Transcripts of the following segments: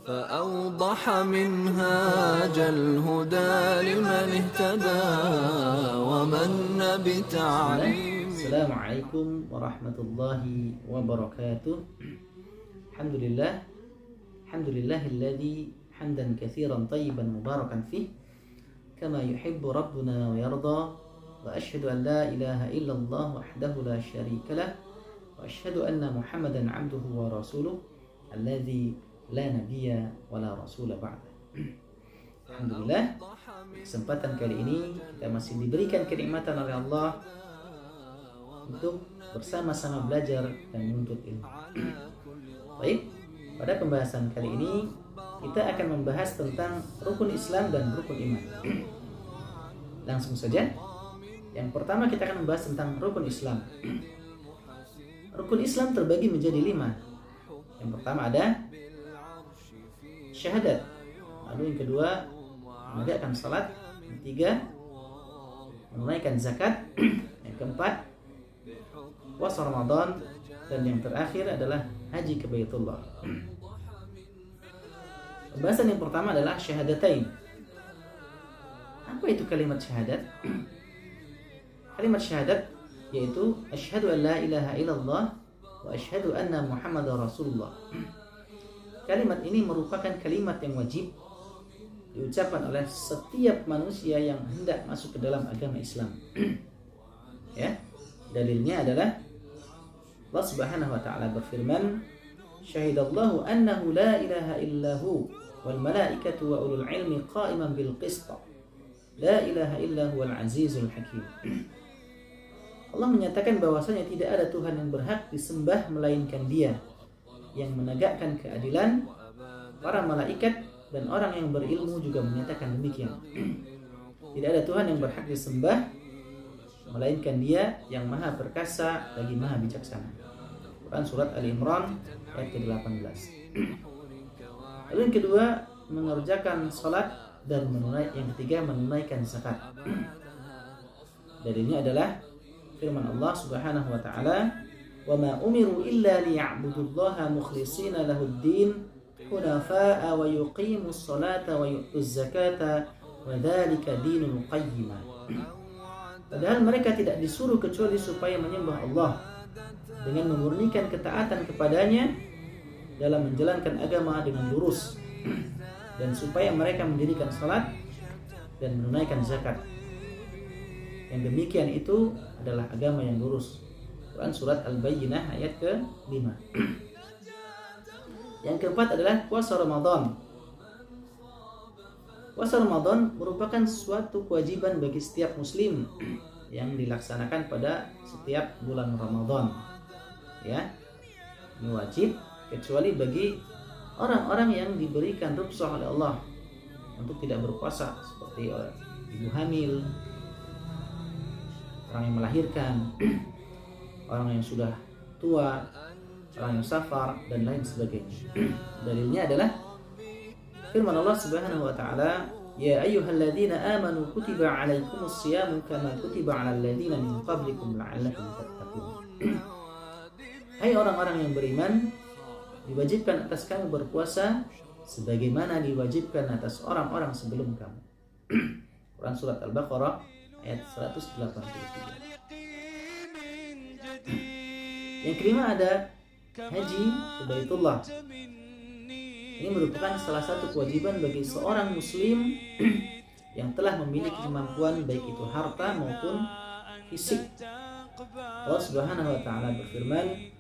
فأوضح منهاج الهدى لمن اهتدى ومن بتعليم. السلام عليكم ورحمة الله وبركاته. الحمد لله الذي حمدا كثيرا طيبا مباركا فيه كما يحب ربنا ويرضى، وأشهد أن لا إله إلا الله وحده لا شريك له، وأشهد أن محمدا عبده ورسوله الذي la nabiyya wala rasula ba'da. Alhamdulillah, kesempatan kali ini kita masih diberikan kenikmatan oleh Allah untuk bersama-sama belajar dan menuntut ilmu. Baik, pada pembahasan kali ini kita akan membahas tentang rukun Islam dan rukun iman. Langsung saja. Yang pertama kita akan membahas tentang rukun Islam. Rukun Islam terbagi menjadi 5. Yang pertama ada syahadat, lalu yang kedua menegakkan salat, yang ketiga menunaikan zakat, yang keempat puasa Ramadan, dan yang terakhir adalah haji ke Baitullah. Pembahasan yang pertama adalah syahadatain. Apa itu kalimat syahadat? Kalimat syahadat yaitu asyhadu an la ilaha illallah wa asyhadu anna Muhammadar Rasulullah. Kalimat ini merupakan kalimat yang wajib diucapkan oleh setiap manusia yang hendak masuk ke dalam agama Islam. Ya, dalilnya adalah Allah Subhanahu wa taala berfirman, "Syahidallahu annahu la ilaha illahu wal malaikatu wa ulul ilmi qa'iman bil qist. La ilaha illa huwal azizul hakim." Allah menyatakan bahwasanya tidak ada Tuhan yang berhak disembah melainkan Dia, yang menegakkan keadilan. Para malaikat dan orang yang berilmu juga menyatakan demikian. Tidak ada Tuhan yang berhak disembah melainkan Dia yang maha perkasa lagi maha bijaksana. Quran surat Al-Imran ayat ke-18. Lalu yang kedua mengerjakan salat, dan yang ketiga menunaikan zakat. Dalilnya adalah firman Allah Subhanahu wa taala, وَمَا أُمِرُوا إِلَّا لِيَعْبُدُوا اللَّهَ مُخْلِصِينَ لَهُ الدِّينَ حُنَفَاءَ وَيُقِيمُوا الصَّلَاةَ وَيُؤْتُوا الزَّكَاةَ وَذَلِكَ دِينُ الْقَيِّمَةِ. Padahal mereka tidak disuruh kecuali supaya menyembah Allah dengan memurnikan ketaatan kepadanya dalam menjalankan agama dengan lurus, dan supaya mereka mendirikan salat dan menunaikan zakat. Yang demikian itu adalah agama yang lurus. Quran surat Al-Bayyinah ayat ke-5. Yang keempat adalah puasa Ramadan. Puasa Ramadan merupakan suatu kewajiban bagi setiap muslim yang dilaksanakan pada setiap bulan Ramadan. Ya, ini wajib kecuali bagi orang-orang yang diberikan rukhsah oleh Allah untuk tidak berpuasa, seperti ibu hamil, orang yang melahirkan, orang yang sudah tua, orang yang safar, dan lain sebagainya. Dalilnya adalah firman Allah Subhanahu wa taala, "Ya ayyuhalladzina amanu kutiba 'alaikumus syiyamu kama kutiba 'alal ladzina min qablikum la'allakum tattaqun." Hai orang-orang yang beriman, diwajibkan atas kamu berpuasa sebagaimana diwajibkan atas orang-orang sebelum kamu. Quran surat Al-Baqarah ayat 183. Yang kelima ada haji ke Baitullah. Ini merupakan salah satu kewajiban bagi seorang muslim yang telah memiliki kemampuan baik itu harta maupun fisik. Allah Subhanahu wa taala berfirman,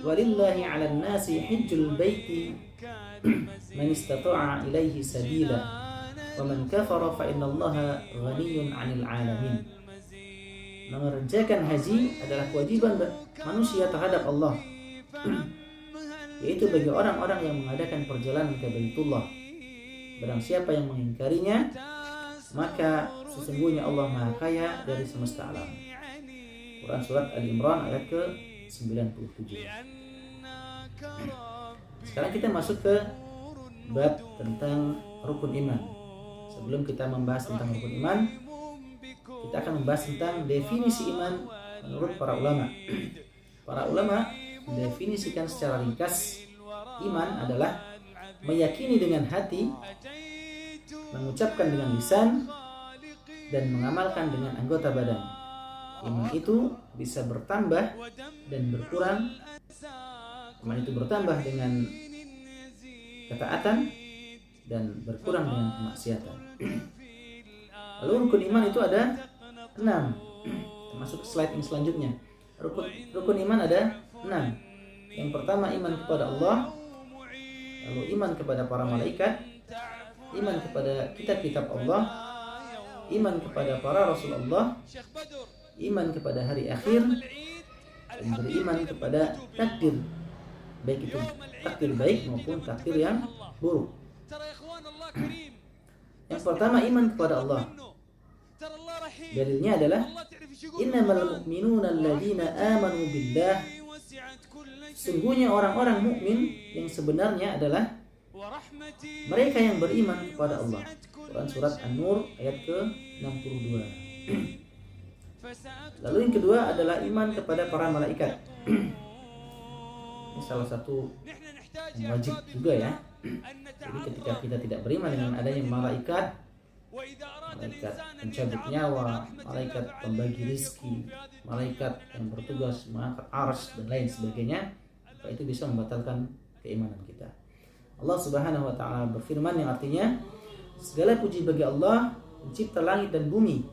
"Walillahi 'alan nasi hajjul baiti man istata'a ilaihi sabila wa man kafara fa innallaha ghaniyyun 'anil 'alamin." Mengerjakan haji adalah kewajiban manusia terhadap Allah, yaitu bagi orang-orang yang mengadakan perjalanan ke Baitullah. Barang siapa yang mengingkarinya, maka sesungguhnya Allah Maha Kaya dari semesta alam. Quran surat Al-Imran ayat ke-97. Sekarang kita masuk ke bab tentang rukun iman. Sebelum kita membahas tentang rukun iman, kita akan membahas tentang definisi iman menurut para ulama. Para ulama mendefinisikan secara ringkas iman adalah meyakini dengan hati, mengucapkan dengan lisan, dan mengamalkan dengan anggota badan. Iman itu bisa bertambah dan berkurang. Iman itu bertambah dengan ketaatan dan berkurang dengan kemaksiatan. Lalu rukun iman itu ada 6. Masuk ke slide yang selanjutnya. Rukun iman ada 6. Yang pertama iman kepada Allah, lalu iman kepada para malaikat, iman kepada kitab-kitab Allah, iman kepada para rasul Allah, iman kepada hari akhir, dan beriman kepada takdir, baik itu takdir baik maupun takdir yang buruk. Yang pertama iman kepada Allah. Dalilnya adalah innamal mu'minuna alladzina amanu billah. Sungguhnya orang-orang mukmin yang sebenarnya adalah mereka yang beriman kepada Allah. Quran surat An-Nur ayat ke-62. Lalu yang kedua adalah iman kepada para malaikat. Ini salah satu yang wajib juga ya. Jadi ketika kita tidak beriman dengan adanya malaikat, malaikat pencabut nyawa, malaikat pembagi rizki, malaikat yang bertugas mengangkat arsy dan lain sebagainya, maka itu bisa membatalkan keimanan kita. Allah Subhanahu wa taala berfirman yang artinya, segala puji bagi Allah, pencipta langit dan bumi,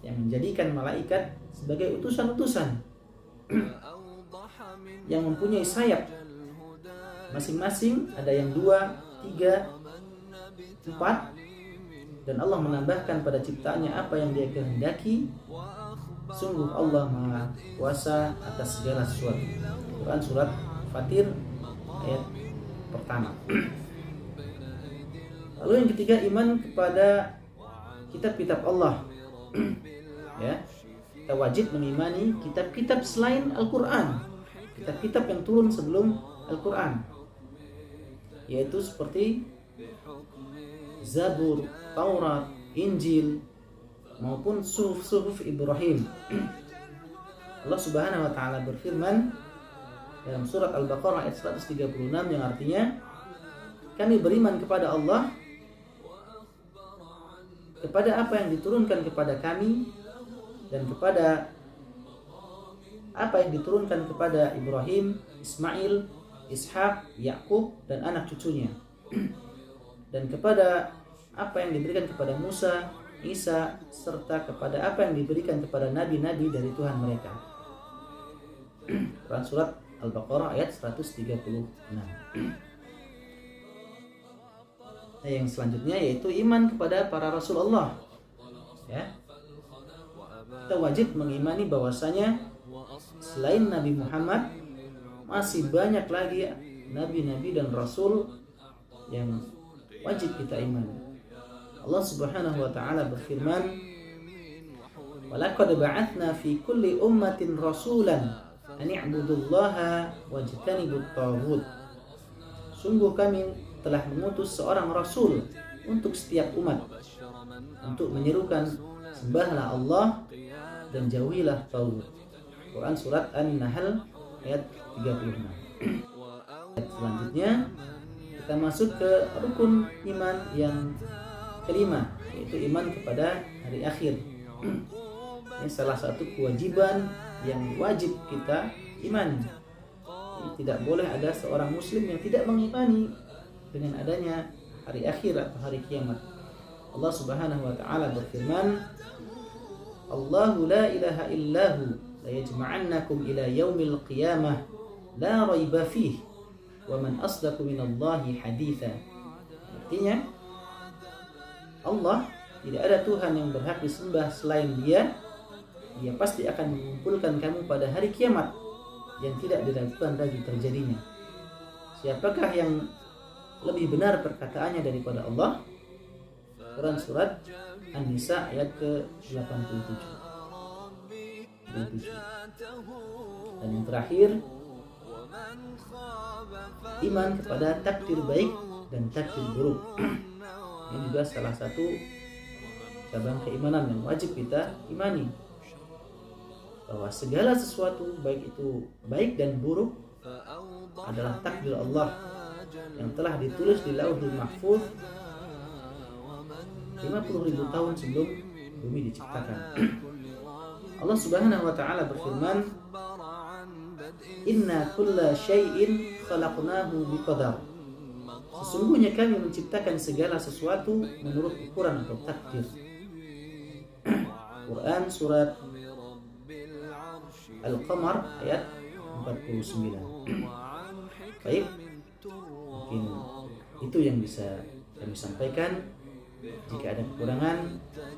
yang menjadikan malaikat sebagai utusan-utusan yang mempunyai sayap masing-masing, ada yang 2, 3, 4, dan Allah menambahkan pada ciptaannya apa yang Dia kehendaki. Sungguh Allah Maha Kuasa atas segala sesuatu. Quran surat Fatir ayat pertama. Lalu yang ketiga iman kepada kitab-kitab Allah. Ya, kita wajib mengimani kitab-kitab selain Al-Quran, kitab-kitab yang turun sebelum Al-Quran, yaitu seperti Zabur, Taurat, Injil, maupun Suhuf Ibrahim. Allah Subhanahu wa taala berfirman dalam surat Al-Baqarah ayat 136 yang artinya, kami beriman kepada Allah, kepada apa yang diturunkan kepada kami, dan kepada apa yang diturunkan kepada Ibrahim, Ismail, Ishak, Yakub, dan anak cucunya, dan kepada apa yang diberikan kepada Musa, Isa, serta kepada apa yang diberikan kepada nabi-nabi dari Tuhan mereka. Quran surat Al-Baqarah ayat 136. Nah, yang selanjutnya yaitu iman kepada para Rasulullah. Ya, kita wajib mengimani bahwasanya selain Nabi Muhammad masih banyak lagi nabi-nabi dan rasul yang wajib kita imani. Allah Subhanahu wa taala berfirman, "Walaqad ba'atsna fi kulli ummatin rasulan an i'budullaha wajtanibut taghut." Sungguh kami telah mengutus seorang rasul untuk setiap umat untuk menyerukan sembahlah Allah dan jauhilah taghut. Quran surat An-Nahl ayat 36. Selanjutnya kita masuk ke rukun iman yang kelima, yaitu iman kepada hari akhir. Ini salah satu kewajiban yang wajib kita imani. Jadi, tidak boleh ada seorang muslim yang tidak mengimani dengan adanya hari akhir atau hari kiamat. Allah Subhanahu wa taala berfirman, Allahu la ilaha illahu la yajma'annakum ila yaumil qiyamah la raiba fihi wa man asdaqu minallahi haditha. Artinya, Allah tidak ada Tuhan yang berhak disembah selain Dia. Dia pasti akan mengumpulkan kamu pada hari kiamat yang tidak diragukan lagi terjadinya. Siapakah yang lebih benar perkataannya daripada Allah? Quran surat An-Nisa ayat ke-87. Dan yang terakhir, iman kepada takdir baik dan takdir buruk. Ini juga salah satu cabang keimanan yang wajib kita imani, bahwa segala sesuatu baik itu baik dan buruk adalah takdir Allah yang telah ditulis di Lauhul Mahfuz 50.000 tahun sebelum bumi diciptakan. Allah Subhanahu wa taala berfirman, "Inna kulla syai'in khalaqnahu biqadar." Sesungguhnya kami menciptakan segala sesuatu menurut ukuran atau takdir. Quran surat Al-Qamar ayat 49. Baik, mungkin itu yang bisa kami sampaikan. Jika ada kekurangan,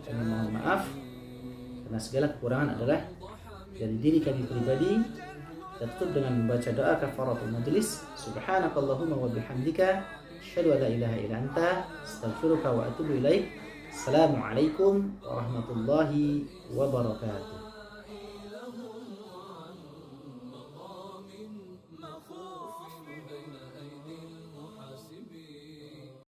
kami mohon maaf, karena segala kekurangan adalah dari diri kami pribadi. Kita tutup dengan membaca doa kafaratul majlis. Subhanakallahumma wa bihamdika, asyhadu an la ilaha illa anta, astaghfiruka wa atubu ilaik. Assalamualaikum warahmatullahi wabarakatuh.